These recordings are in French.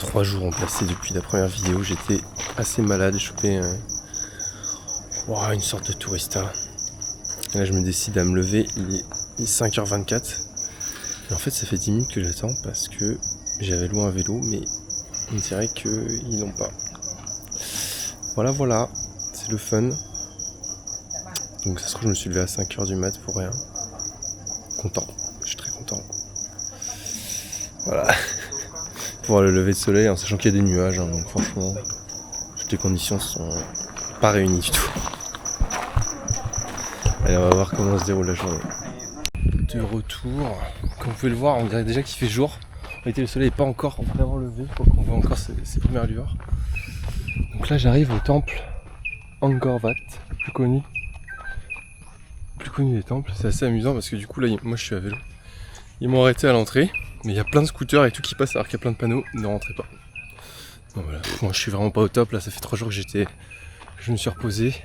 3 jours ont passé depuis la première vidéo. J'étais assez malade, j'ai chopé une sorte de tourista. Et là je me décide à me lever, il est 5h24. Et en fait ça fait 10 minutes que j'attends parce que j'avais loué un vélo, mais on dirait qu'ils l'ont pas. Voilà, c'est le fun. Donc ça se trouve je me suis levé à 5h du mat pour rien. Content, je suis très content. Voilà. Pour le lever de soleil, en sachant qu'il y a des nuages, hein, donc franchement, toutes les conditions sont pas réunies du tout. Allez, on va voir comment se déroule la journée. De retour, comme vous pouvez le voir, on dirait déjà qu'il fait jour. En réalité, le soleil n'est pas encore vraiment levé, je crois qu'on voit encore ses premières lueurs. Donc là, j'arrive au temple Angkor Wat, plus connu des temples. C'est assez amusant parce que du coup, là, moi je suis à vélo. Ils m'ont arrêté à l'entrée. Mais il y a plein de scooters et tout qui passent alors qu'il y a plein de panneaux, ne rentrez pas. Bon, voilà. Moi je suis vraiment pas au top, là ça fait 3 jours que je me suis reposé.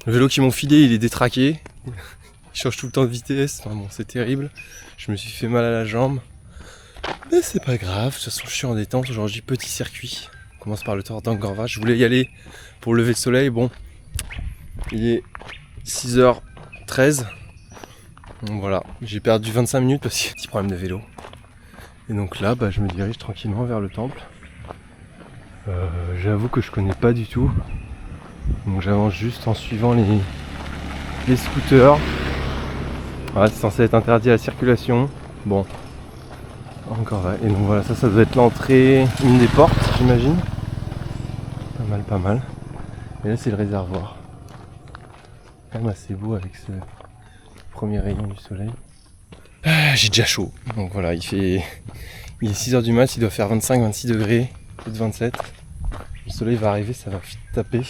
Le vélo qu'ils m'ont filé il est détraqué, il change tout le temps de vitesse, enfin bon c'est terrible. Je me suis fait mal à la jambe. Mais c'est pas grave, de toute façon je suis en détente aujourd'hui, petit circuit. On commence par le tour d'Angkor Wat, je voulais y aller pour le lever de soleil, bon. Il est 6h13. Donc voilà, j'ai perdu 25 minutes parce qu'il y a un petit problème de vélo. Et donc là, je me dirige tranquillement vers le temple. J'avoue que je connais pas du tout. Donc j'avance juste en suivant les scooters. Voilà, c'est censé être interdit à la circulation. Bon, encore là. Et donc voilà, ça doit être l'entrée, une des portes, j'imagine. Pas mal. Et là, c'est le réservoir. Quand même assez beau avec ce premier rayon du soleil. J'ai déjà chaud, donc voilà, il est 6h du mat, il doit faire 25-26 degrés, peut-être 27. Le soleil va arriver, ça va vite taper.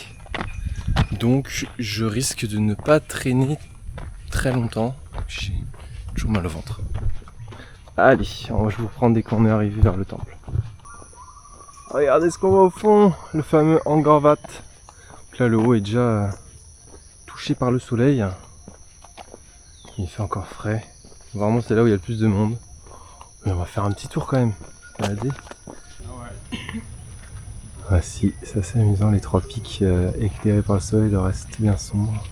Donc je risque de ne pas traîner très longtemps. J'ai toujours mal au ventre. Allez, je vais vous prendre dès qu'on est arrivé vers le temple. Regardez ce qu'on voit au fond, le fameux Angkor Wat. Donc là le haut est déjà touché par le soleil. Il fait encore frais. Vraiment c'est là où il y a le plus de monde. Mais on va faire un petit tour quand même. Regardez. Ah si, c'est assez amusant les 3 pics éclairés par le soleil, le reste bien sombre.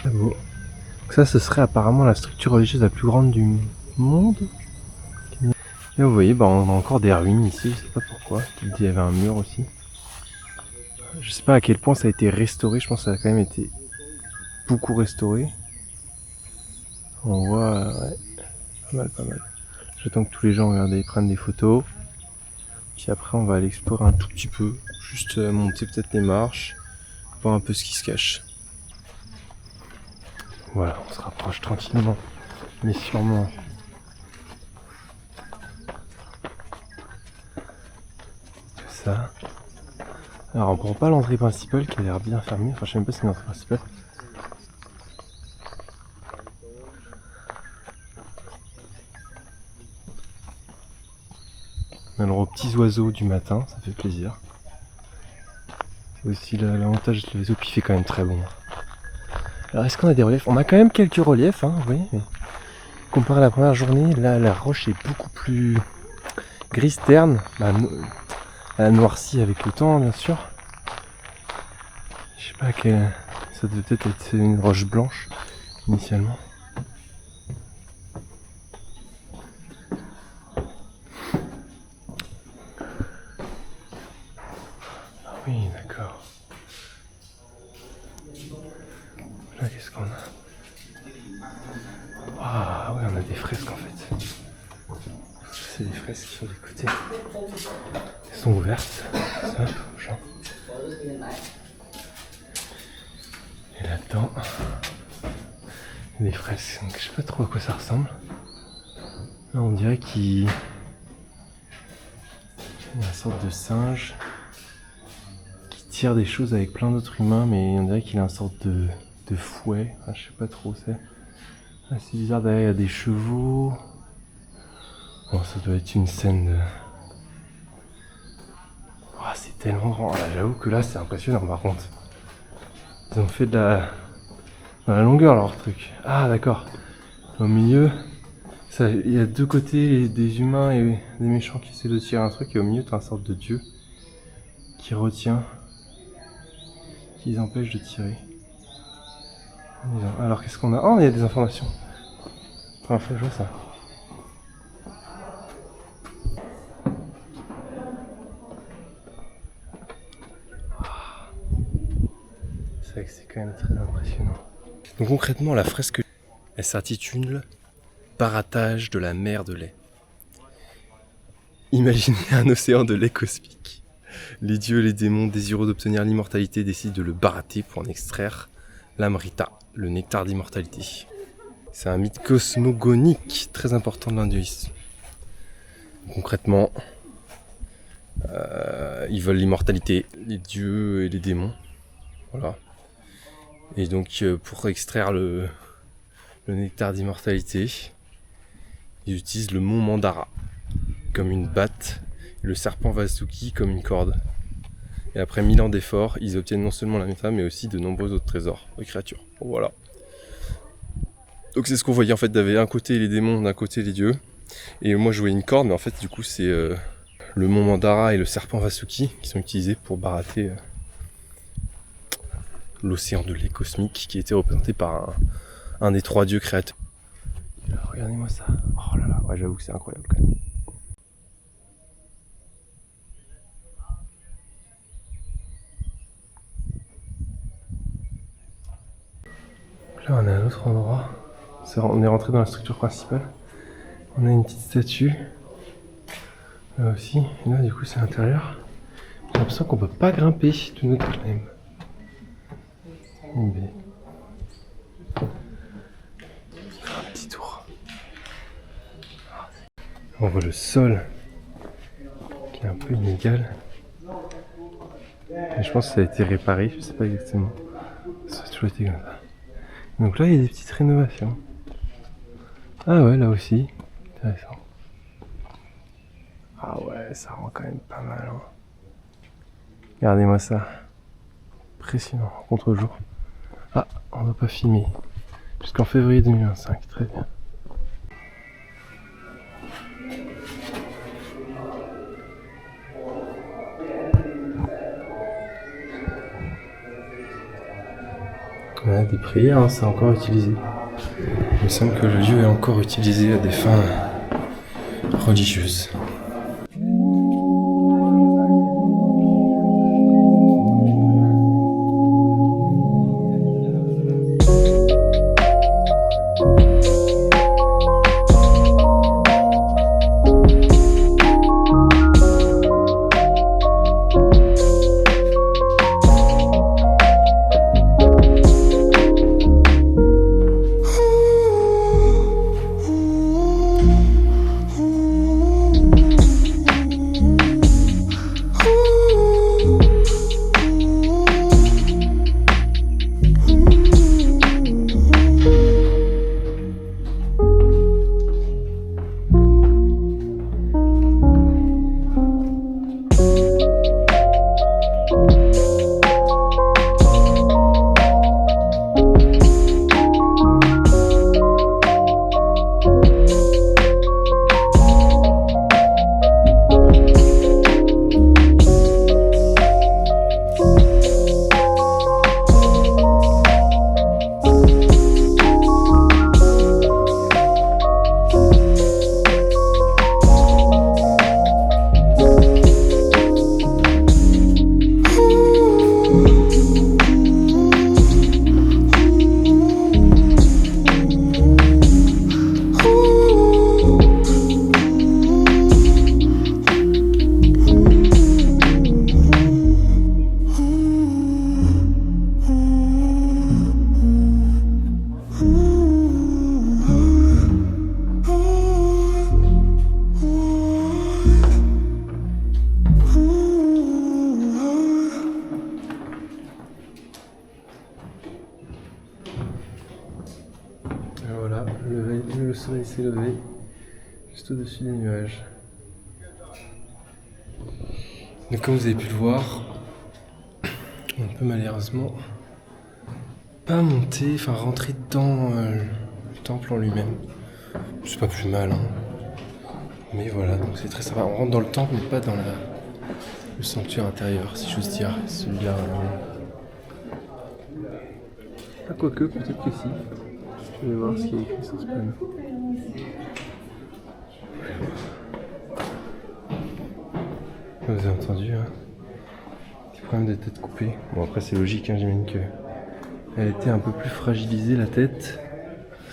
C'est beau. Donc ça ce serait apparemment la structure religieuse la plus grande du monde. Et vous voyez, on a encore des ruines ici, je sais pas pourquoi. Il y avait un mur aussi. Je sais pas à quel point ça a été restauré, je pense que ça a quand même été beaucoup restauré. On voit, pas mal. J'attends que tous les gens prennent des photos. Puis après on va aller explorer un tout petit peu. Juste monter peut-être les marches. Voir un peu ce qui se cache. Voilà, on se rapproche tranquillement. Mais sûrement. Que ça. Alors on prend pas l'entrée principale qui a l'air bien fermée. Enfin je sais même pas si c'est l'entrée principale. Alors aux petits oiseaux du matin, ça fait plaisir. C'est aussi l'avantage de les eaux, puis il fait quand même très bon. Alors est-ce qu'on a des reliefs? On a quand même quelques reliefs, hein, vous voyez, mais comparé à la première journée, là la roche est beaucoup plus grise terne. Elle a noirci avec le temps, bien sûr. Je sais pas ça devait peut-être être une roche blanche initialement. Oui, d'accord. Là, qu'est-ce qu'on a? Ah ouais, on a des fresques en fait. C'est des fresques sur les côtés. Elles sont ouvertes. Hop, genre. Et là-dedans, des fresques. Donc, je sais pas trop à quoi ça ressemble. Là, on dirait qu'il y a une sorte de singe tire des choses avec plein d'autres humains, mais on dirait qu'il a une sorte de fouet. Enfin, je sais pas trop où c'est. Ah, c'est bizarre, derrière il y a des chevaux. Bon, ça doit être une scène de... Oh, c'est tellement grand. Là, j'avoue que là c'est impressionnant par contre. Ils ont fait dans la longueur leur truc. Ah d'accord. Au milieu, Il y a deux côtés, des humains et des méchants qui essaient de tirer un truc, et au milieu t'as une sorte de dieu qui retient, qui les empêche de tirer. Alors qu'est-ce qu'on a? Oh, il y a des informations. Première fois que je vois ça. C'est vrai que c'est quand même très impressionnant. Donc concrètement, la fresque, elle s'intitule « Baratage de la mer de lait ». Imaginez un océan de lait cosmique. Les dieux et les démons désireux d'obtenir l'immortalité décident de le barater pour en extraire l'amrita, le nectar d'immortalité. C'est un mythe cosmogonique très important de l'hindouisme. Concrètement, ils veulent l'immortalité, les dieux et les démons. Voilà. Et donc pour extraire le nectar d'immortalité, ils utilisent le mont Mandara comme une batte et le serpent Vasuki comme une corde. Et après 1000 ans d'efforts, ils obtiennent non seulement la méta mais aussi de nombreux autres trésors et créatures. Voilà. Donc c'est ce qu'on voyait en fait, d'avait un côté les démons, d'un côté les dieux. Et moi je voyais une corde, mais en fait du coup c'est le mont Mandara et le serpent Vasuki qui sont utilisés pour barater l'océan de lait cosmique qui était représenté par un des trois dieux créateurs. Alors, regardez-moi ça. Oh là là, ouais, j'avoue que c'est incroyable quand même. Là on est à un autre endroit. On est rentré dans la structure principale. On a une petite statue. Là aussi. Et là du coup c'est l'intérieur. J'ai l'impression qu'on peut pas grimper de notre même. Mais... un petit tour. On voit le sol qui est un peu inégal. Et je pense que ça a été réparé, je sais pas exactement. Ça a toujours été comme ça. Donc là il y a des petites rénovations. Ah ouais, là aussi. Intéressant. Ah ouais, ça rend quand même pas mal. Hein. Regardez-moi ça. Impressionnant, contre-jour. Ah, on va pas filmer. Jusqu'en février 2025, très bien. Ouais, des prières, hein, c'est encore utilisé. Il me semble que le lieu est encore utilisé à des fins religieuses. Le soleil s'est levé juste au-dessus des nuages. Donc comme vous avez pu le voir, on peut malheureusement pas monter, enfin rentrer dans le temple en lui-même. C'est pas plus mal, hein. Mais voilà, donc c'est très sympa. On rentre dans le temple, mais pas dans le sanctuaire intérieur, si j'ose dire. Celui-là. Ah, quoique, peut-être que si. Je vais voir ce qu'il y a écrit sur ce panneau. Vous avez entendu, hein? Petit problème de tête coupée. Bon, après, c'est logique, hein, j'imagine que elle était un peu plus fragilisée, la tête.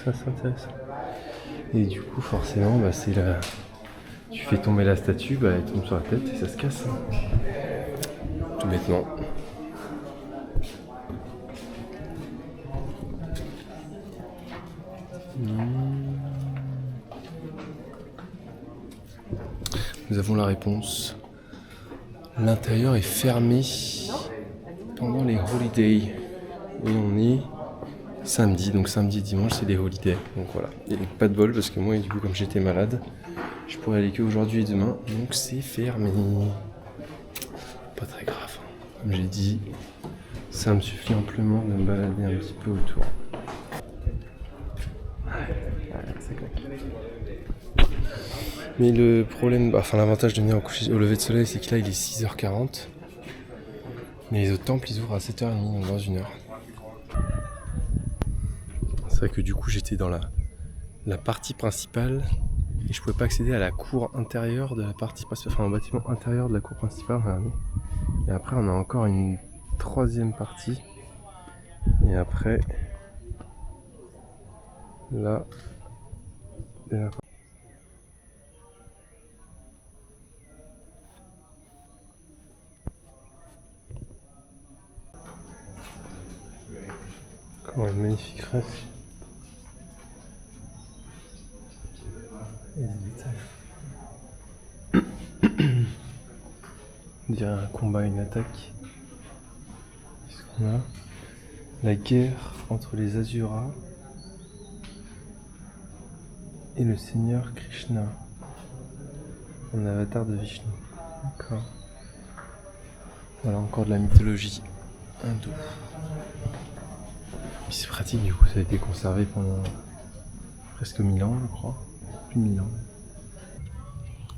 Ça, c'est intéressant. Et du coup, forcément, bah, c'est la. Tu fais tomber la statue, bah, elle tombe sur la tête et ça se casse. Hein. Tout bêtement. Nous avons la réponse. L'intérieur est fermé pendant les holidays. Et on est samedi, donc samedi et dimanche c'est les holidays. Donc voilà. Et donc pas de bol parce que moi, du coup, comme j'étais malade, je pourrais aller qu'aujourd'hui et demain. Donc c'est fermé. Pas très grave. Comme j'ai dit, ça me suffit amplement de me balader un petit peu autour. Ça claque. Mais le problème, enfin l'avantage de venir au lever de soleil, c'est que là il est 6h40. Mais les autres temples ils ouvrent à 7h30, donc dans 1 heure. C'est vrai que du coup j'étais dans la partie principale et je pouvais pas accéder à la cour intérieure de la partie principale, enfin au bâtiment intérieur de la cour principale. Regardez. Et après on a encore une 3e partie. Et après, là, encore une magnifique fresque. Et des détails. On dirait un combat, une attaque. Qu'est-ce qu'on a? La guerre entre les Asuras et le Seigneur Krishna. Un avatar de Vishnu. D'accord. Voilà encore de la mythologie hindoue. Puis c'est pratique, du coup ça a été conservé pendant presque 1000 ans, je crois. Plus de 1000 ans.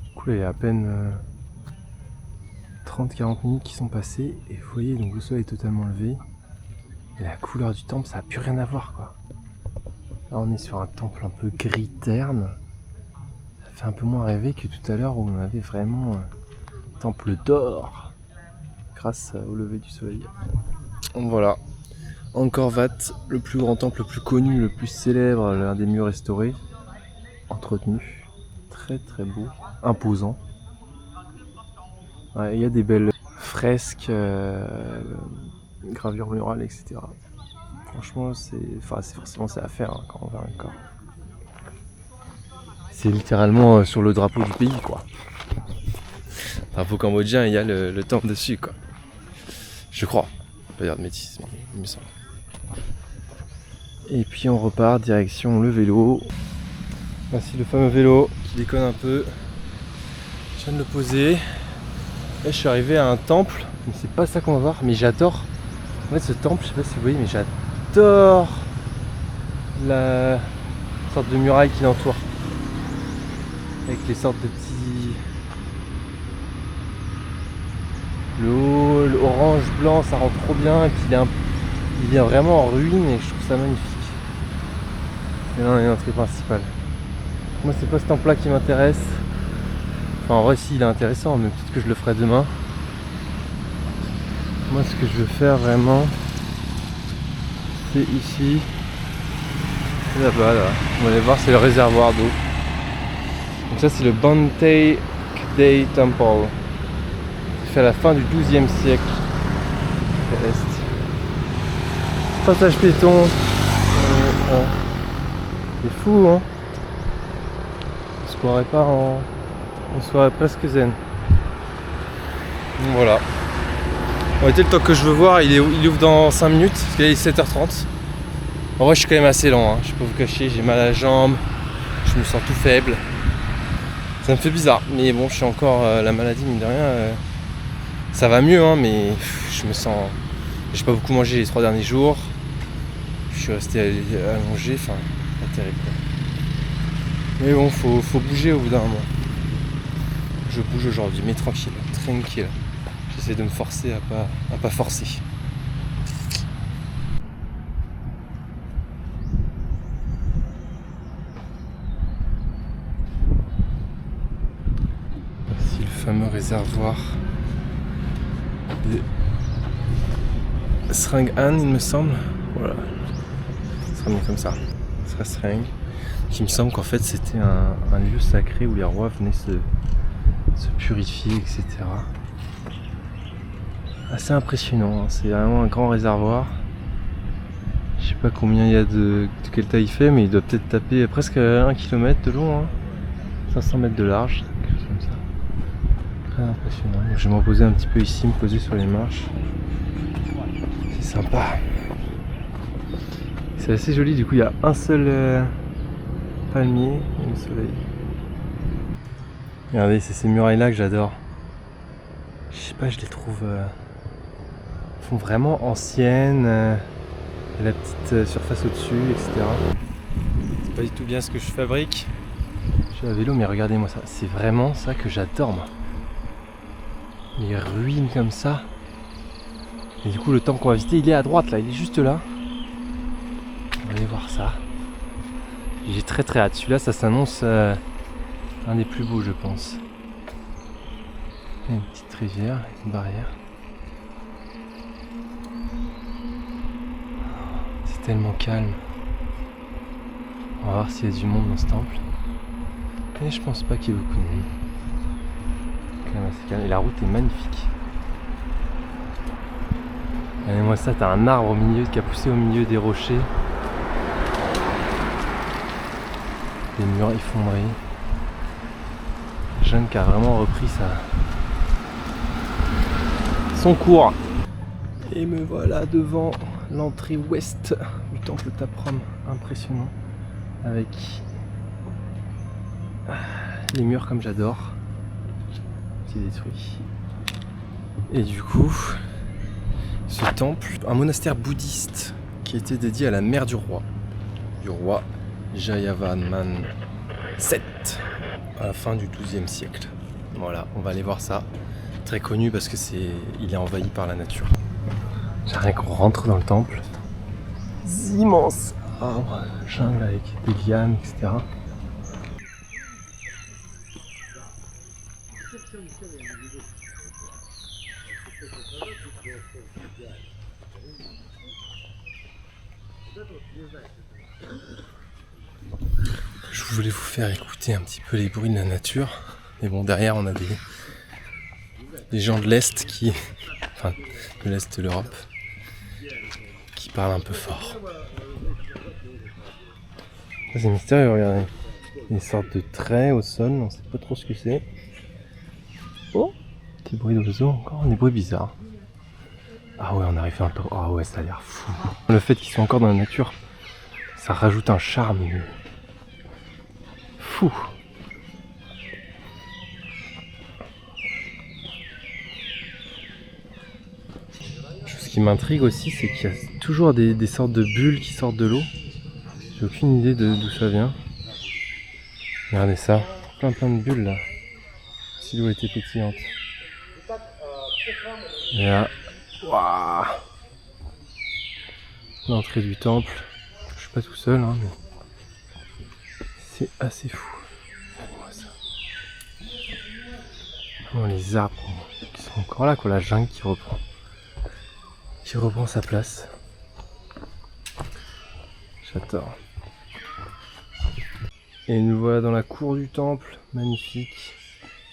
Du coup là il y a à peine 30-40 minutes qui sont passées et vous voyez donc le soleil est totalement levé et la couleur du temple ça n'a plus rien à voir quoi. Là on est sur un temple un peu gris terne. Ça fait un peu moins rêver que tout à l'heure où on avait vraiment un temple d'or grâce au lever du soleil. Donc voilà. Angkor Wat, le plus grand temple, le plus connu, le plus célèbre, l'un des mieux restaurés, entretenu, très très beau, imposant. Ouais, il y a des belles fresques, gravures murales, etc. Franchement, forcément c'est à faire hein, quand on va encore. C'est littéralement sur le drapeau du pays, quoi. Drapeau cambodgien, il y a le temple dessus, quoi. Je crois. Pas dire de bêtises, mais il me semble. Et puis on repart direction le vélo. Voici le fameux vélo qui déconne un peu. Je viens de le poser. Là je suis arrivé à un temple, mais c'est pas ça qu'on va voir, mais j'adore. En fait ce temple, je sais pas si vous voyez, mais j'adore la sorte de muraille qui l'entoure. Avec les sortes de petits. Le orange blanc ça rend trop bien et puis il vient vraiment en ruine et je trouve ça magnifique. Et là on est l'entrée principale. Moi c'est pas ce temple là qui m'intéresse. Enfin en vrai si il est intéressant mais peut-être que je le ferai demain. Moi ce que je veux faire vraiment c'est ici. C'est là-bas là. On va aller voir, c'est le réservoir d'eau. Donc ça c'est le Bantay Kday Temple. Fait à la fin du XIIe siècle à l'est. Passage piéton. C'est fou hein. On se croirait pas en. On se croirait presque zen. Donc voilà. Bon, le temps que je veux voir, il ouvre dans 5 minutes, parce qu'il est 7h30. En vrai je suis quand même assez lent, hein. Je peux vous cacher, j'ai mal à la jambe, je me sens tout faible. Ça me fait bizarre, mais bon je suis encore la maladie mine de rien. Ça va mieux hein, mais je me sens. J'ai pas beaucoup mangé les 3 derniers jours. Je suis resté allongé, enfin pas terrible quoi. Mais bon, faut bouger au bout d'un moment. Je bouge aujourd'hui, mais tranquille. J'essaie de me forcer à pas forcer. Voici le fameux réservoir de Sreng Han, il me semble. Voilà. Ça sera mis comme ça. Sreng. Qui me semble qu'en fait c'était un lieu sacré où les rois venaient se purifier, etc. Assez impressionnant, hein. C'est vraiment un grand réservoir. Je sais pas combien il y a de quelle taille il fait, mais il doit peut-être taper presque 1 km de long, hein. 500 mètres de large, quelque chose comme ça. Très impressionnant. Je vais me reposer un petit peu ici, me poser sur les marches. C'est sympa. C'est assez joli, du coup il y a un seul palmier et le soleil. Regardez, c'est ces murailles là que j'adore. Je sais pas, je les trouve font vraiment anciennes. La petite surface au-dessus, etc. C'est pas du tout bien ce que je fabrique. Je suis à vélo, mais regardez-moi ça. C'est vraiment ça que j'adore, moi. Les ruines comme ça. Et du coup, le temple qu'on va visiter, il est à droite là. Il est juste là. On va aller voir ça. J'ai très très hâte. Celui-là, ça s'annonce un des plus beaux, je pense. Il y a une petite rivière, une barrière. C'est tellement calme. On va voir s'il y a du monde dans ce temple. Et je pense pas qu'il y ait beaucoup de monde. Quand même assez calme. Et la route est magnifique. Regardez-moi ça, t'as un arbre au milieu qui a poussé au milieu des rochers. Des murs effondrés. Un jeune qui a vraiment repris son cours. Et me voilà devant l'entrée ouest du temple Tapram. Impressionnant. Avec les murs comme j'adore. Qui détruit. Et du coup, ce temple, un monastère bouddhiste qui était dédié à la mère du roi Jayavarman VII à la fin du XIIe siècle. Voilà, on va aller voir ça. Très connu parce que il est envahi par la nature. J'aimerais qu'on rentre dans le temple. Immense arbres, jungle avec des lianes, etc. Je voulais vous faire écouter un petit peu les bruits de la nature. Mais bon, derrière, on a des gens de l'Est enfin, de l'Est de l'Europe, qui parlent un peu fort. Ça, c'est mystérieux, regardez. Une sorte de trait au sol, on sait pas trop ce que c'est. Oh, petit bruit d'oiseaux, encore des bruits bizarres. Ah ouais, on arrive dans le temps. Ah ouais, ça a l'air fou. Le fait qu'ils soient encore dans la nature, ça rajoute un charme fou. Ce qui m'intrigue aussi, c'est qu'il y a toujours des sortes de bulles qui sortent de l'eau. J'ai aucune idée d'où ça vient. Regardez ça, plein de bulles là. Silhouette pétillante. Et là, waouh, l'entrée du temple. Je suis pas tout seul, hein, mais c'est assez fou. Regardez-moi ça. Oh, les arbres qui sont encore là, quoi, la jungle qui reprend sa place. J'adore. Et nous voilà dans la cour du temple, magnifique,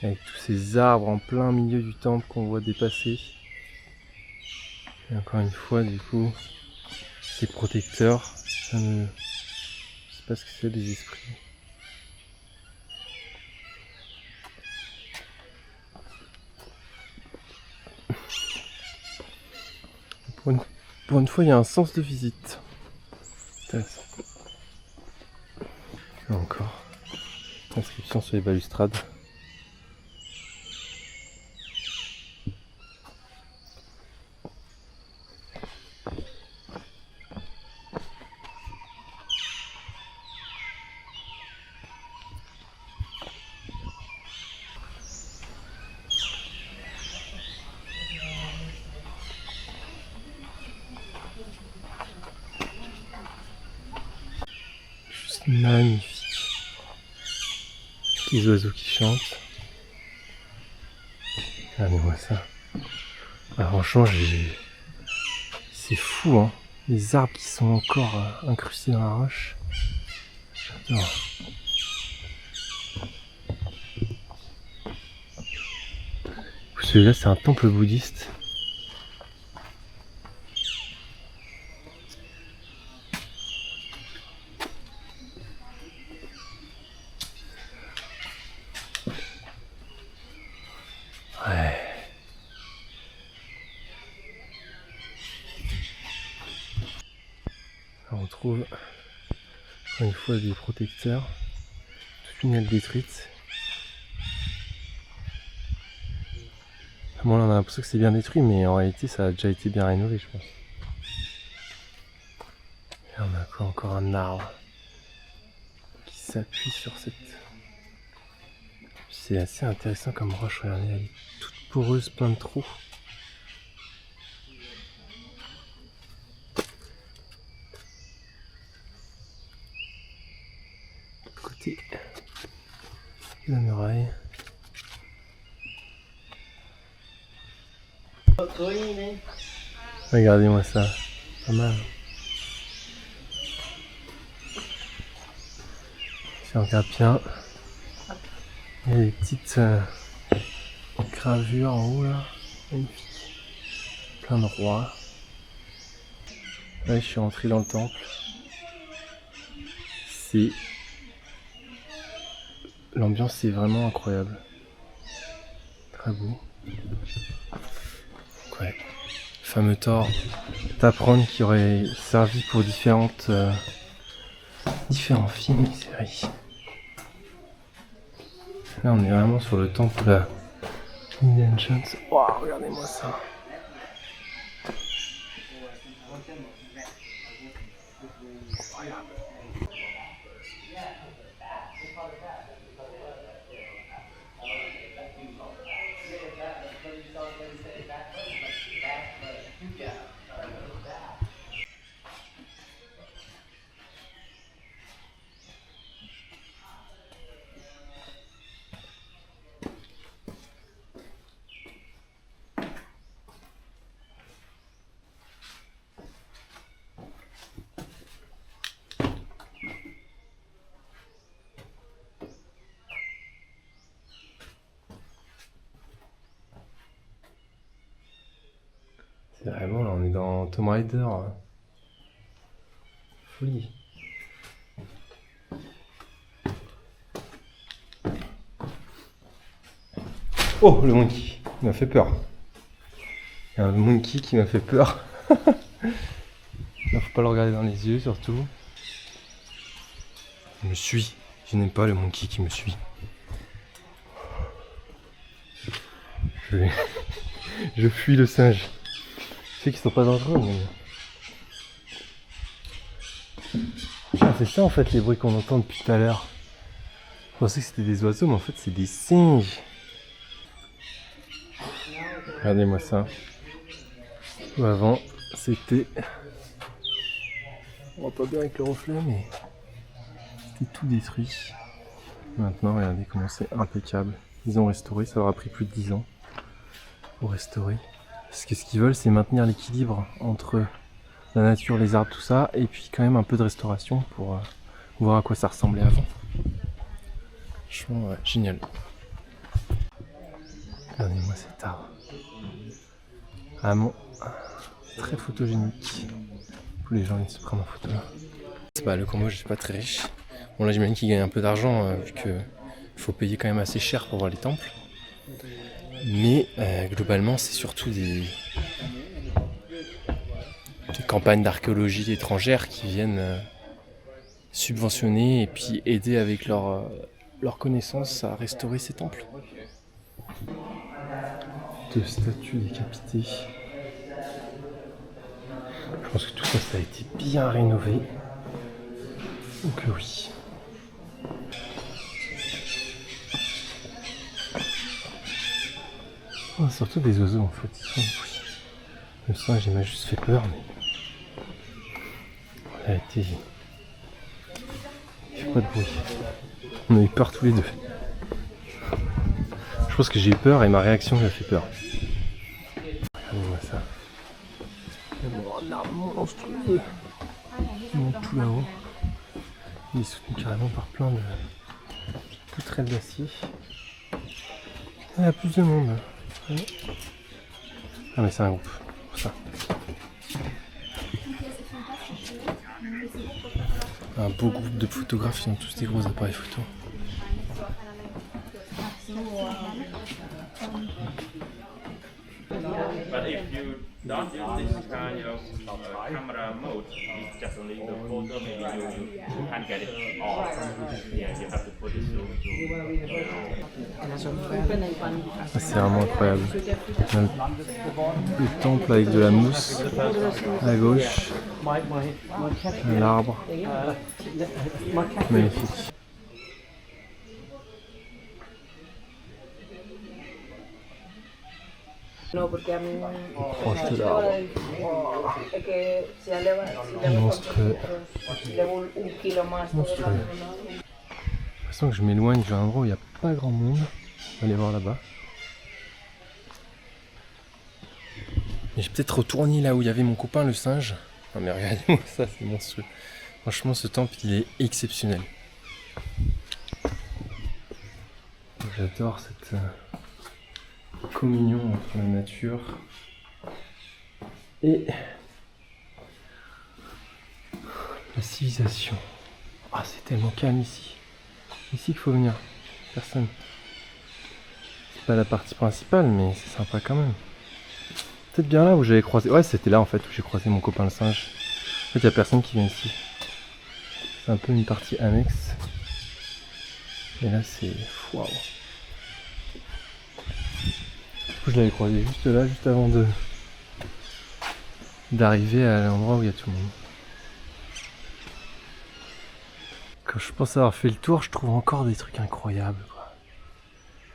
avec tous ces arbres en plein milieu du temple qu'on voit dépasser. Et encore une fois, du coup, ces protecteurs, je sais pas ce que c'est, des esprits. Pour une fois, il y a un sens de visite. Intéressant. Et encore, inscription sur les balustrades. Magnifique. Les oiseaux qui chantent. Regardez-moi ça. Ah, franchement, c'est fou, hein. Les arbres qui sont encore incrustés dans la roche. J'adore. Celui-là, c'est un temple bouddhiste. Ouais. Alors on trouve encore une fois des protecteurs. Toute une aile détruite. Bon, là on a l'impression que c'est bien détruit, mais en réalité ça a déjà été bien rénové, je pense. Et on a quoi, encore un arbre qui s'appuie sur cette... C'est assez intéressant comme roche, regardez, elle est toute poreuse, plein de trous. Côté de la muraille. Regardez-moi ça, pas mal. Si on regarde bien, il y a des petites gravures en haut là, magnifique. Plein de rois. Là je suis rentré dans le temple. L'ambiance est vraiment incroyable. Très beau. Donc ouais. Le fameux Thor Tapron qui aurait servi pour différents films et séries. Là on est vraiment sur le temple Indiana Jones. Waouh, regardez-moi ça. Incroyable. C'est vraiment là, on est dans Tomb Raider. Hein. Folie. Oh, le monkey, il m'a fait peur. Il y a un monkey qui m'a fait peur. Il faut pas le regarder dans les yeux surtout. Il me suit. Je n'aime pas le monkey qui me suit. Je fuis le singe. Je sais qu'ils sont pas dangereux, mais... Ah, c'est ça en fait les bruits qu'on entend depuis tout à l'heure. Je pensais que c'était des oiseaux, mais en fait c'est des singes. Regardez-moi ça. Avant, c'était... On voit pas bien avec le reflet, mais... C'était tout détruit. Maintenant, regardez comment c'est impeccable. Ils ont restauré, ça leur a pris plus de 10 ans pour restaurer. Parce que ce qu'ils veulent, c'est maintenir l'équilibre entre la nature, les arbres, tout ça, et puis quand même un peu de restauration pour voir à quoi ça ressemblait avant. Franchement, ouais, génial. Regardez-moi cet arbre. Vraiment très photogénique. Tous les gens viennent se prendre en photo là. Bah, le Cambodge, je suis pas très riche. Bon là j'imagine qu'ils gagnent un peu d'argent vu qu'il faut payer quand même assez cher pour voir les temples. Mais globalement c'est surtout des campagnes d'archéologie étrangères qui viennent subventionner et puis aider avec leur connaissance à restaurer ces temples. 2 statues décapitées. Je pense que tout ça, ça a été bien rénové. Donc oui. Oh, surtout des oiseaux en fait. Le singe il m'a juste fait peur, mais il pas de bruit. On a eu peur tous les deux. Je pense que j'ai eu peur et ma réaction m'a fait peur. Regardez-moi ça. Un arbre monstrueux. Il monte tout là-haut. Il est soutenu carrément par plein de poutrelles d'acier. Il y a plus de monde. Ah mais c'est un groupe, pour ça. Un beau groupe de photographes, ils ont tous des gros appareils photo. But if you don't use this kind of camera mode, it's just only the photo, maybe you can't get it all. Yeah, you have to put it through. C'est vraiment incroyable. Le temple avec de la mousse à gauche, l'arbre, magnifique. No, porque a mí Proche de l'arbre. es que si eleva, Monstrueux. levo un kilo más. Monstrueux. J'ai l'impression que je m'éloigne vers un endroit où il n'y a pas grand monde. On va aller voir là-bas. Mais j'ai peut-être retourné là où il y avait mon copain le singe. Non mais regardez-moi ça, c'est monstrueux. Franchement ce temple il est exceptionnel. J'adore cette communion entre la nature et la civilisation. Ah c'est tellement calme ici. Ici qu'il faut venir. Personne. C'est pas la partie principale mais c'est sympa quand même. Peut-être bien là où j'avais croisé. Ouais c'était là en fait où j'ai croisé mon copain le singe. En fait il n'y a personne qui vient ici. C'est un peu une partie annexe. Et là c'est. Waouh. Je l'avais croisé juste là, juste avant d'arriver à l'endroit où il y a tout le monde. Quand je pense avoir fait le tour, je trouve encore des trucs incroyables, quoi.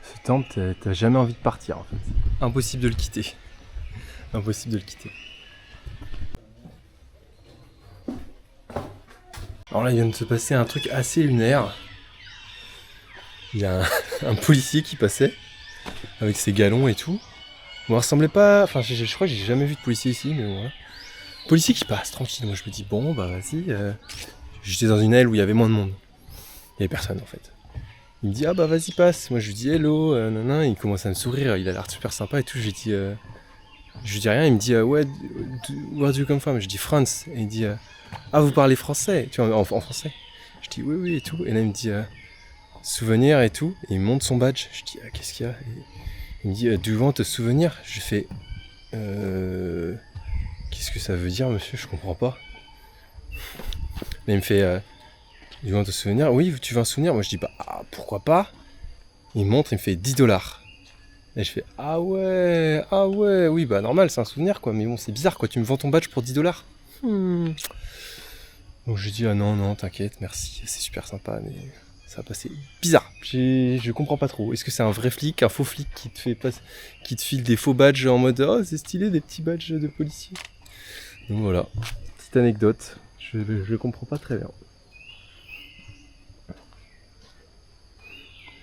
Ce temple, t'as jamais envie de partir en fait. Impossible de le quitter. Impossible de le quitter. Alors là, il vient de se passer un truc assez lunaire. Il y a un policier qui passait avec ses galons et tout. Bon, ça ressemblait pas. Enfin, je crois que j'ai jamais vu de policier ici, mais bon, voilà. Policier qui passe, tranquille. Moi, je me dis, bon, bah vas-y. J'étais dans une aile où il y avait moins de monde. Il y avait personne en fait. Il me dit, ah bah vas-y, passe. Moi, je lui dis, hello, nanana. Il commence à me sourire. Il a l'air super sympa et tout. Je lui dis rien. Il me dit, ouais, where do you come from? Je dis, France. Et il dit, ah, vous parlez français? Tu vois, en français. Je dis, oui, oui, et tout. Et là, il me dit, souvenir et tout. Et il me montre son badge. Je dis, ah, qu'est-ce qu'il y a? Et il me dit, do you want a souvenir? Je fais, qu'est-ce que ça veut dire, monsieur? Je comprends pas. Mais il me fait, do you want a souvenir? Oui, tu veux un souvenir? Moi, je dis, bah, pourquoi pas? Il me montre, il me fait $10. Et je fais, ah ouais, oui, bah, normal, c'est un souvenir, quoi. Mais bon, c'est bizarre, quoi. Tu me vends ton badge pour $10. Donc, je dis, ah non, t'inquiète, merci, c'est super sympa, mais ça va passer bizarre. Je comprends pas trop. Est-ce que c'est un vrai flic, un faux flic qui te file des faux badges en mode oh c'est stylé des petits badges de policiers. Donc voilà, petite anecdote. Je comprends pas très bien.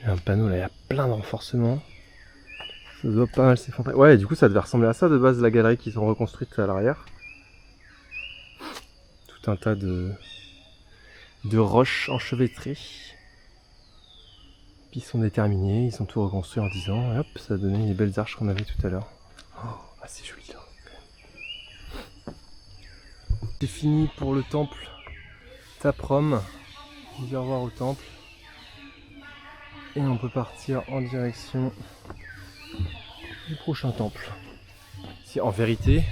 Il y a un panneau là, il y a plein de renforcements. Ça doit pas mal s'effondrer. Ouais, du coup ça devait ressembler à ça de base la galerie qui sont reconstruites à l'arrière. Tout un tas de roches enchevêtrées. Puis ils sont déterminés, ils ont tout reconstruit en 10 ans, et hop, ça a donné les belles arches qu'on avait tout à l'heure. Oh, c'est joli là. C'est fini pour le temple Taprom. Dis au revoir au temple. Et on peut partir en direction du prochain temple. Si en vérité,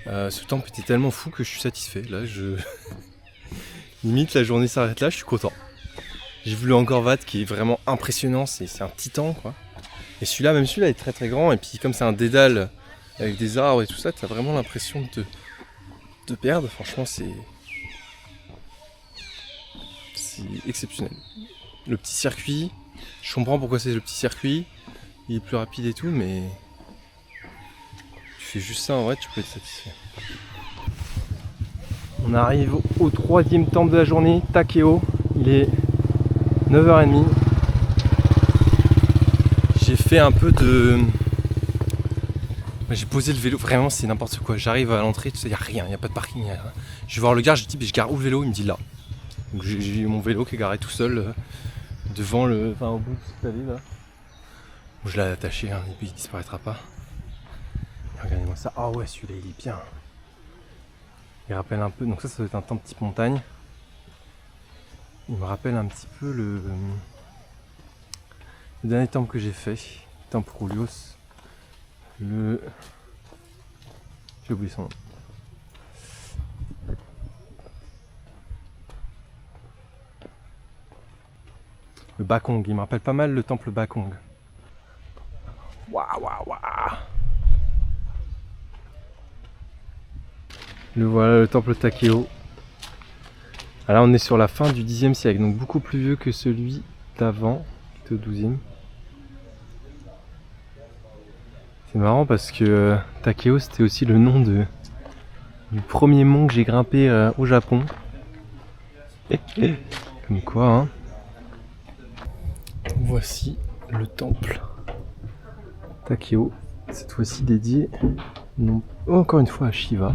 ce temple était tellement fou que je suis satisfait. Là, limite la journée s'arrête là, je suis content. J'ai vu le Angkor Wat qui est vraiment impressionnant, c'est un titan quoi. Et celui-là, même celui-là est très très grand, et puis comme c'est un dédale avec des arbres et tout ça, t'as vraiment l'impression de te perdre. Franchement c'est exceptionnel. Le petit circuit, je comprends pourquoi c'est le petit circuit, il est plus rapide et tout, mais tu fais juste ça en vrai, tu peux être satisfait. On arrive au troisième temple de la journée, Takeo. Il est 9h30. J'ai fait un peu de... J'ai posé le vélo, vraiment c'est n'importe quoi. J'arrive à l'entrée, il n'y a rien, il n'y a pas de parking. Je vais voir le gars, je dis je gare où le vélo? Il me dit là. Donc j'ai mon vélo qui est garé tout seul devant le... Enfin au bout de cette allée là. Je l'ai attaché, hein, il disparaîtra pas. Et regardez-moi ça, ah ouais celui-là il est bien. Il rappelle un peu, donc ça doit être un temple type montagne. Il me rappelle un petit peu le dernier temple que j'ai fait, temple Roulios. J'ai oublié son nom. Le Bakong, il me rappelle pas mal le temple Bakong. Waouh, waouh, waouh. Le voilà, le temple Takeo. Là on est sur la fin du Xe siècle, donc beaucoup plus vieux que celui d'avant, qui était au XIIe. C'est marrant parce que Takeo c'était aussi le nom du premier mont que j'ai grimpé au Japon. Comme quoi, hein. Voici le temple Takeo, cette fois-ci dédié non, encore une fois à Shiva.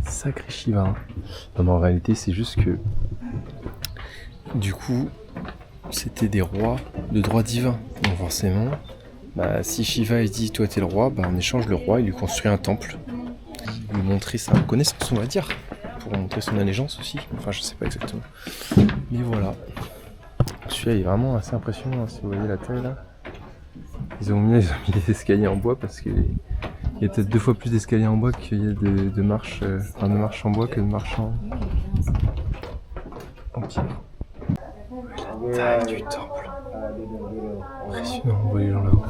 Sacré Shiva. Hein. Non mais en réalité c'est juste que du coup c'était des rois de droit divin. Donc forcément, si Shiva il dit toi t'es le roi, en échange le roi il lui construit un temple. Il lui montrer sa reconnaissance on va dire. Pour montrer son allégeance aussi. Enfin je sais pas exactement. Mais voilà. Celui-là il est vraiment assez impressionnant hein, si vous voyez la taille là. Ils ont mis des escaliers en bois parce qu'il y a peut-être 2 fois plus d'escaliers en bois qu'il y a de marches en bois que de marches en pierre. La taille du temple. Impressionnant, on voit les gens là-haut.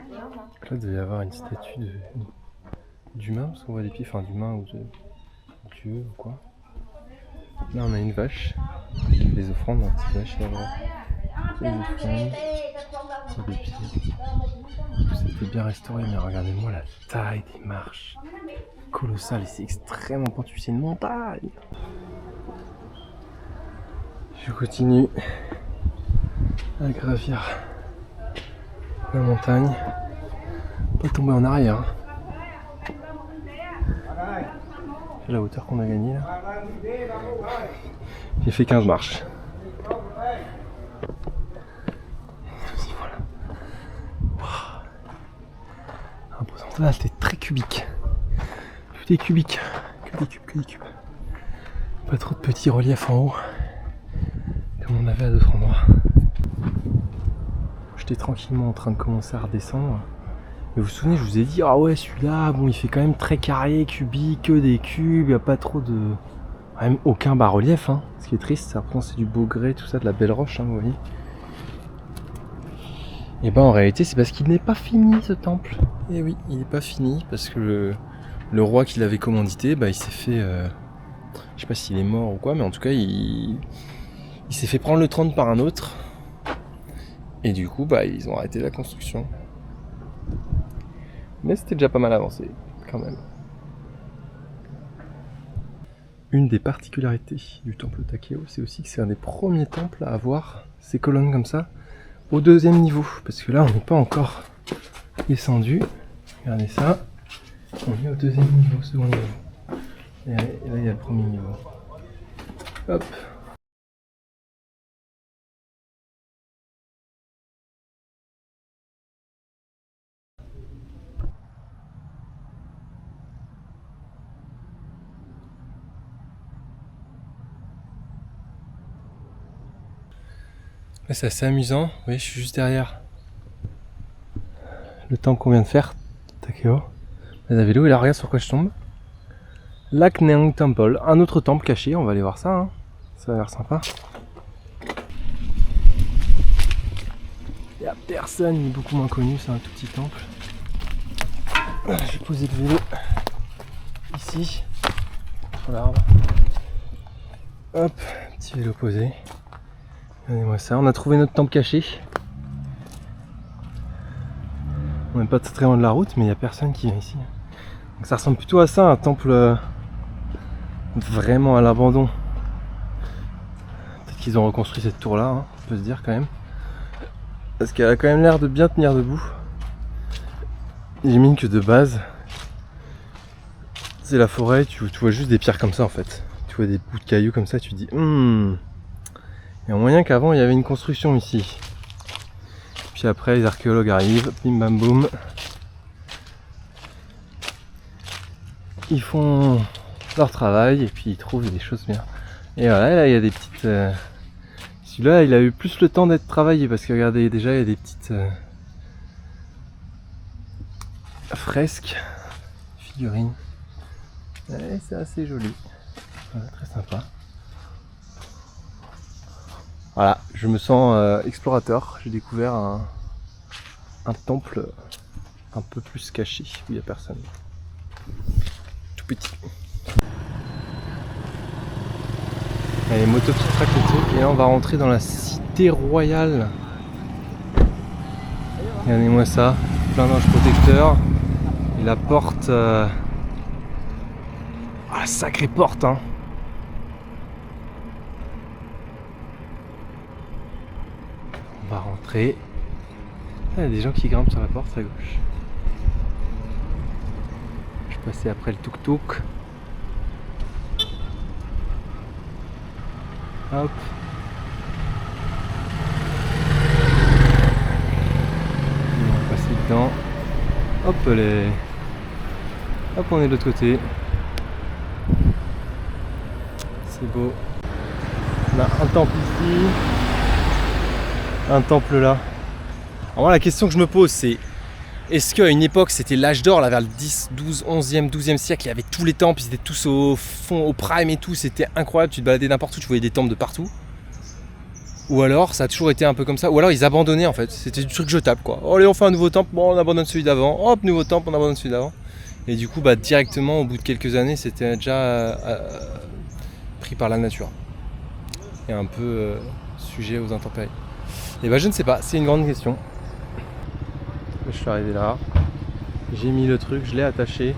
Là il devait y avoir une statue d'humain, parce qu'on voit des pieds, enfin d'humain ou de Dieu ou quoi. Là on a une vache, les offrandes, une petite vache là-bas. Les offrandes, des pieds. C'était bien restauré, mais regardez-moi la taille des marches. Colossal, et c'est extrêmement pentu, c'est une montagne. Je continue à gravir la montagne. Pas tomber en arrière. C'est la hauteur qu'on a gagnée là. J'ai fait 15 marches. Là c'était très cubique. Tout est cubique. Que des cubes. Pas trop de petits reliefs en haut. Comme on avait à d'autres endroits. J'étais tranquillement en train de commencer à redescendre. Et vous vous souvenez, je vous ai dit, ah ouais celui-là, bon il fait quand même très carré, cubique, que des cubes, il n'y a pas trop de... Même aucun bas-relief, hein. Ce qui est triste, ça reprend c'est du beau grès, tout ça, de la belle roche, hein, vous voyez. Et en réalité c'est parce qu'il n'est pas fini ce temple. Et oui, il n'est pas fini parce que le roi qui l'avait commandité, il s'est fait... je sais pas s'il est mort ou quoi, mais en tout cas il s'est fait prendre le trône par un autre. Et du coup ils ont arrêté la construction. Mais c'était déjà pas mal avancé quand même. Une des particularités du temple Takeo, c'est aussi que c'est un des premiers temples à avoir ces colonnes comme ça au 2e niveau, parce que là on n'est pas encore descendu. Regardez ça, on est au 2e niveau, second niveau. Et là il y a le premier niveau. Hop. Là c'est assez amusant, vous voyez je suis juste derrière le temple qu'on vient de faire, Takeo. Là la vélo et là regarde sur quoi je tombe. Lac Neang Temple, un autre temple caché, on va aller voir ça, hein. Ça a l'air sympa. Il n'y a personne, il est beaucoup moins connu, c'est un tout petit temple. Je vais poser le vélo ici, sur l'arbre. Hop, petit vélo posé. Regardez-moi ça, on a trouvé notre temple caché. On n'est pas très loin de la route, mais il n'y a personne qui vient ici. Donc ça ressemble plutôt à ça, un temple vraiment à l'abandon. qu'ils ont reconstruit cette tour là, hein, on peut se dire quand même. Parce qu'elle a quand même l'air de bien tenir debout. J'imagine que de base, c'est la forêt, tu vois juste des pierres comme ça en fait. Tu vois des bouts de cailloux comme ça, tu te dis il y a moyen qu'avant il y avait une construction ici. Puis après les archéologues arrivent, bim bam boum. Ils font leur travail et puis ils trouvent des choses bien. Et voilà, là il y a des petites... Celui-là il a eu plus le temps d'être travaillé parce que regardez déjà il y a des petites fresques, figurines. Ouais, c'est assez joli. Voilà, très sympa. Voilà, je me sens explorateur. J'ai découvert un temple un peu plus caché où il n'y a personne. Tout petit. Allez, moto qui traque le truc. Et là, on va rentrer dans la cité royale. Regardez-moi ça. Plein d'anges protecteurs. Et la porte. Ah, sacrée porte, hein. On va rentrer. Ah, il y a des gens qui grimpent sur la porte à gauche. Je vais passer après le tuk-tuk. Hop. On va passer dedans. Hop, hop, on est de l'autre côté. C'est beau. On a un temple ici. Un temple là. Alors moi la question que je me pose c'est, est-ce qu'à une époque c'était l'âge d'or là vers le 10, 12, 11e, 12e siècle, il y avait tous les temples, ils étaient tous au fond, au prime et tout, c'était incroyable, tu te baladais n'importe où, tu voyais des temples de partout. Ou alors ça a toujours été un peu comme ça, ou alors ils abandonnaient en fait, c'était du truc jetable quoi. Oh, allez on fait un nouveau temple, bon on abandonne celui d'avant, hop nouveau temple, on abandonne celui d'avant. Et du coup bah directement au bout de quelques années c'était déjà pris par la nature. Et un peu sujet aux intempéries. Et bah je ne sais pas, c'est une grande question. Je suis arrivé là, j'ai mis le truc, je l'ai attaché.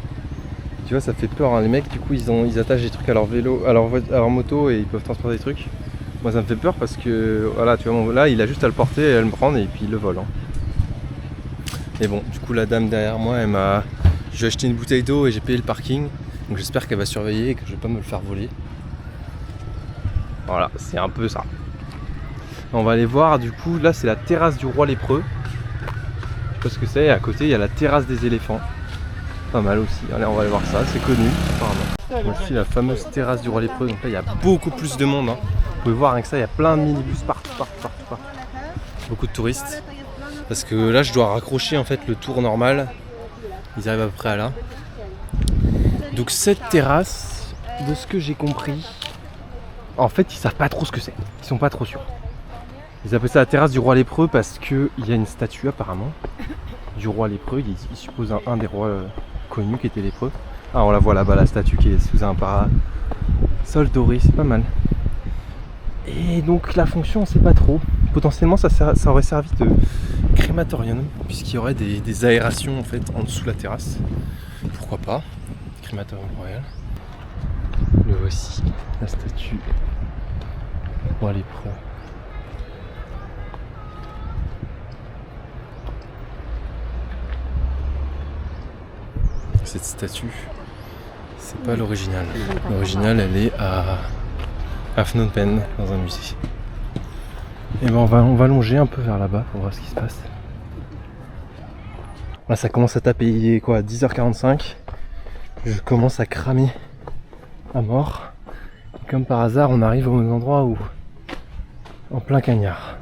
Tu vois ça fait peur hein. Les mecs du coup ils attachent des trucs à leur vélo, à leur moto et ils peuvent transporter des trucs. Moi ça me fait peur parce que voilà tu vois là il a juste à le porter et à le prendre et puis il le vole. Hein. Et bon du coup la dame derrière moi elle m'a... J'ai acheté une bouteille d'eau et j'ai payé le parking. Donc j'espère qu'elle va surveiller et que je vais pas me le faire voler. Voilà c'est un peu ça. On va aller voir du coup là c'est la terrasse du roi lépreux. Je sais pas ce que c'est, et à côté il y a la terrasse des éléphants. Pas mal aussi, allez on va aller voir ça, c'est connu apparemment. Voici la fameuse terrasse du roi lépreux, donc là il y a beaucoup plus de monde. Hein. Vous pouvez voir avec ça, il y a plein de minibus partout. Beaucoup de touristes. Parce que là je dois raccrocher en fait le tour normal. Ils arrivent à peu près à là. Donc cette terrasse, de ce que j'ai compris, en fait ils savent pas trop ce que c'est. Ils sont pas trop sûrs. Ils appellent ça la terrasse du roi lépreux parce qu'il y a une statue apparemment du roi lépreux. Ils supposent un des rois connus qui était lépreux. Ah on la voit là-bas la statue qui est sous un parasol doré, c'est pas mal. Et donc la fonction on sait pas trop. Potentiellement ça aurait servi de crématorium puisqu'il y aurait des aérations en fait en dessous de la terrasse. Pourquoi pas. Crématorium royal. Le voici, la statue roi lépreux. Cette statue, c'est pas l'original. L'original, elle est à Phnom Penh, dans un musée. Et ben on va longer un peu vers là-bas pour voir ce qui se passe. Là, ça commence à taper, il est quoi, 10h45. Je commence à cramer à mort. Et comme par hasard, on arrive au endroit où, en plein cagnard.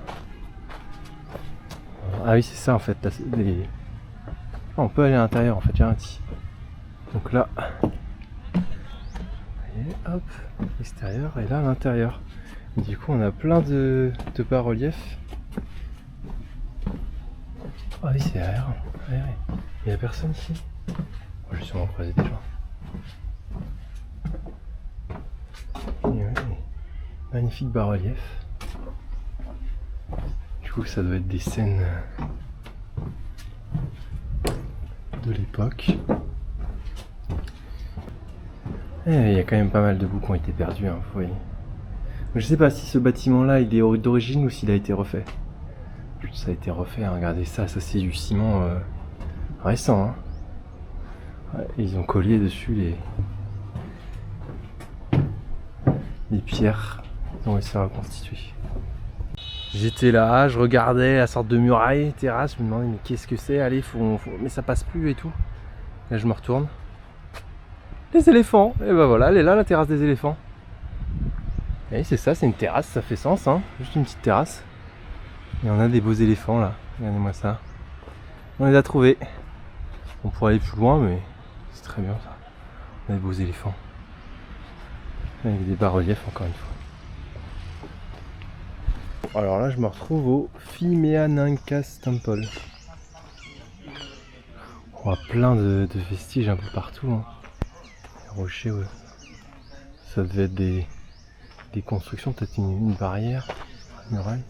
Ah oui, c'est ça en fait. Là, on peut aller à l'intérieur en fait, il y a un petit. Donc là, et hop, l'extérieur et là à l'intérieur. Du coup on a plein de bas-reliefs. Ah oui c'est aérien. Il n'y a personne ici. Oh, je vais sûrement croiser des gens. Et ouais, magnifique bas-relief. Du coup ça doit être des scènes de l'époque. Et il y a quand même pas mal de bouts qui ont été perdus, hein, vous voyez. Je sais pas si ce bâtiment là il est d'origine ou s'il a été refait. Ça a été refait, hein. Regardez ça, ça c'est du ciment récent. Hein. Ouais, ils ont collé dessus les pierres. Ils ont réussi à reconstituer. J'étais là, je regardais la sorte de muraille, terrasse, je me demandais mais qu'est-ce que c'est, allez, mais ça passe plus et tout. Là je me retourne. Les éléphants, et ben voilà, elle est là la terrasse des éléphants. Et c'est ça, c'est une terrasse, ça fait sens, hein, juste une petite terrasse. Et on a des beaux éléphants là, regardez-moi ça. On les a trouvés. On pourrait aller plus loin, mais c'est très bien ça. On a des beaux éléphants. Avec des bas-reliefs encore une fois. Alors là je me retrouve au Phimeanancas Temple. On voit plein de vestiges un peu partout. Hein. Les rochers, ouais. Ça devait être des constructions, peut-être une barrière, une muraille.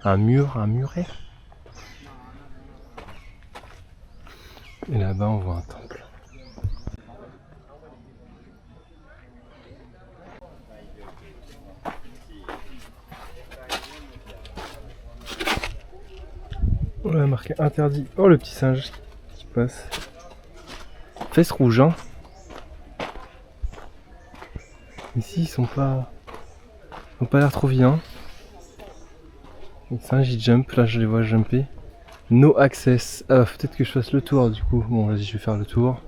Un muret. Et là-bas on voit un temple. On a marqué interdit. Oh le petit singe qui passe. Fesses rouges hein. Ici ils sont pas l'air trop vilains. Les singes ils jump, là je les vois jumper. No access. Ah peut-être que je fasse le tour du coup. Bon vas-y je vais faire le tour.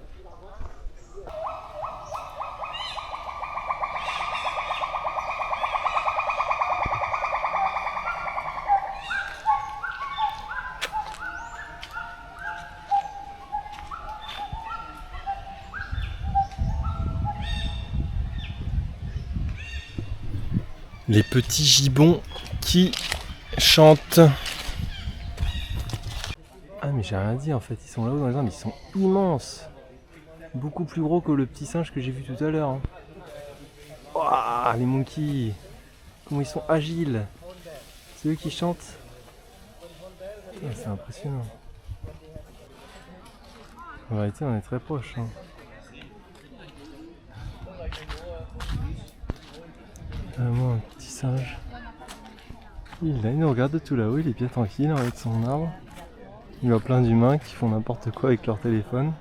Les petits gibbons qui chantent. Ah mais j'ai rien dit en fait, ils sont là-haut dans les arbres, ils sont immenses. Beaucoup plus gros que le petit singe que j'ai vu tout à l'heure. Hein. Ouah, les monkeys. Comment ils sont agiles. C'est eux qui chantent. Ah, c'est impressionnant. En réalité on est très proche. Hein. Vraiment un petit singe. Il nous regarde de tout là-haut, il est bien tranquille avec son arbre. Il y a plein d'humains qui font n'importe quoi avec leur téléphone.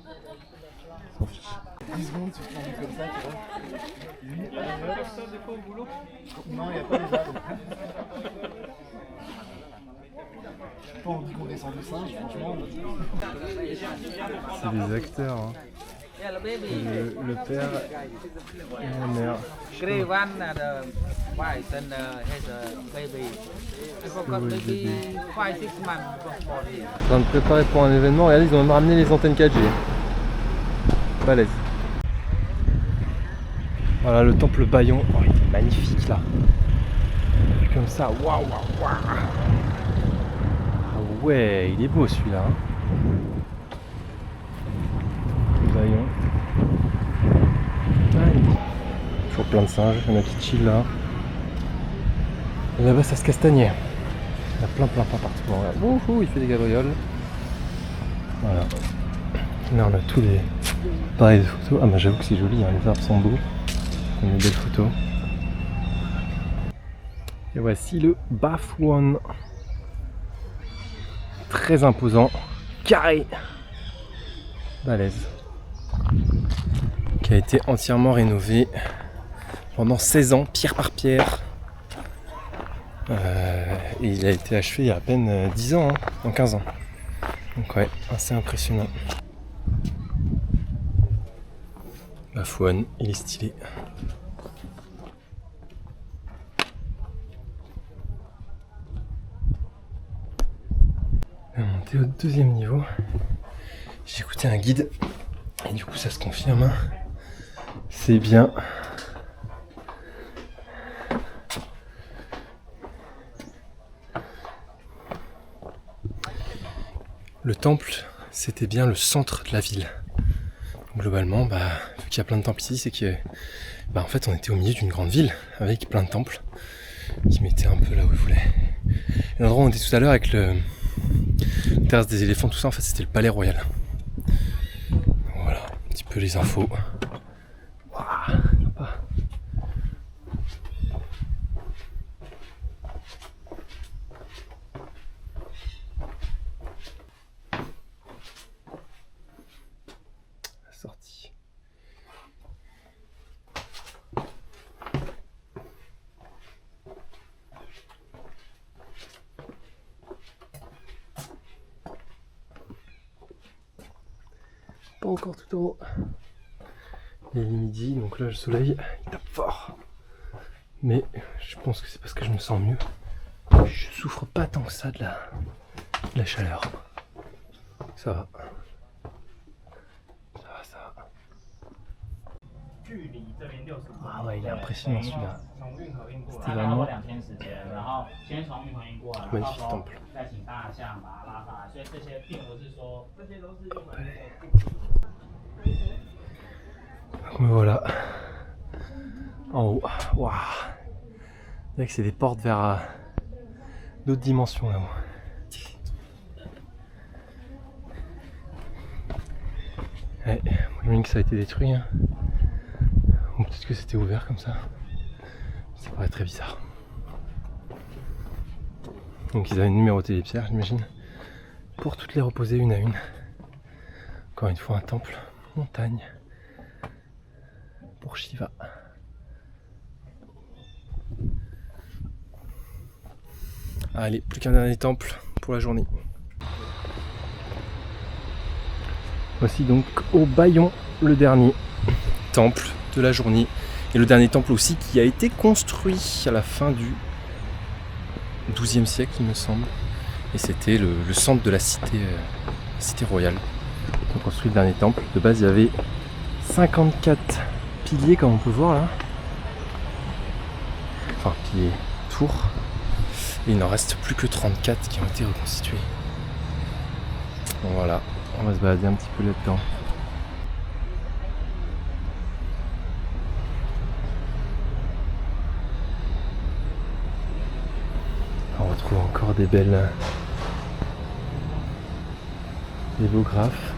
Ils s'en fichent. 10 secondes, tu te rends comme ça, tu vois. Il y a personne des fois au boulot. Non, il n'y a pas les arbres. Je sais pas, on dit qu'on descend du singe, franchement. C'est des acteurs. Hein. Le père et la mère. Grey one and white and has a baby. I forgot maybe 5-6 months before here. En train de préparer pour un événement, regardez, ils ont même ramené les antennes 4G. Balèze. Voilà le temple Bayon, oh, il est magnifique là. Vu comme ça, waouh, waouh, waouh. Ah ouais, il est beau celui-là. Hein. Bayon. Toujours plein de singes, il y en a qui chill là. Et là-bas ça se castagnait. Il y en a plein partout. Regarde. Wouhou, il fait des gabrioles. Voilà. Là on a tous les pareils de photos. Ah bah j'avoue que c'est joli, hein. Les arbres sont beaux. On a des belles photos. Et voici le Bafouan. Très imposant. Carré. Balèze. Qui a été entièrement rénové pendant 16 ans, pierre par pierre. Et il a été achevé il y a à peine 10 ans, hein, en 15 ans. Donc ouais, assez impressionnant. Bafouan, il est stylé. On va monter au deuxième niveau. J'ai écouté un guide et du coup ça se confirme. C'est bien. Le temple, c'était bien le centre de la ville. Globalement, vu qu'il y a plein de temples ici, c'est que en fait on était au milieu d'une grande ville avec plein de temples qui mettaient un peu là où ils voulaient. Et l'endroit où on était tout à l'heure avec le terrasse des éléphants, tout ça, en fait c'était le palais royal. Voilà, un petit peu les infos. Waouh, sympa. pas encore tout en haut. Il est midi, donc là le soleil il tape fort. Mais je pense que c'est parce que je me sens mieux. Je souffre pas tant que ça de la chaleur. Ça va. Ça va. Ah ouais, il est impressionnant celui-là. C'était vraiment magnifique temple. Me voilà en haut. Waouh. C'est vrai que c'est des portes vers d'autres dimensions là-haut. Ouais, j'imagine que ça a été détruit. Hein. Ou peut-être que c'était ouvert comme ça. Ça paraît très bizarre. Donc ils avaient numéroté les pierres, j'imagine, pour toutes les reposer une à une. Encore une fois un temple montagne pour Shiva. Allez, plus qu'un dernier temple pour la journée. Voici donc au Bayon le dernier temple de la journée. Et le dernier temple aussi qui a été construit à la fin du XIIe siècle, il me semble. Et c'était le centre de la cité royale. Ils ont construit le dernier temple. De base, il y avait 54 piliers, comme on peut voir là. Enfin, piliers, tours. Et il n'en reste plus que 34 qui ont été reconstitués. Bon, voilà, on va se balader un petit peu là-dedans. On retrouve encore des belles lithographes.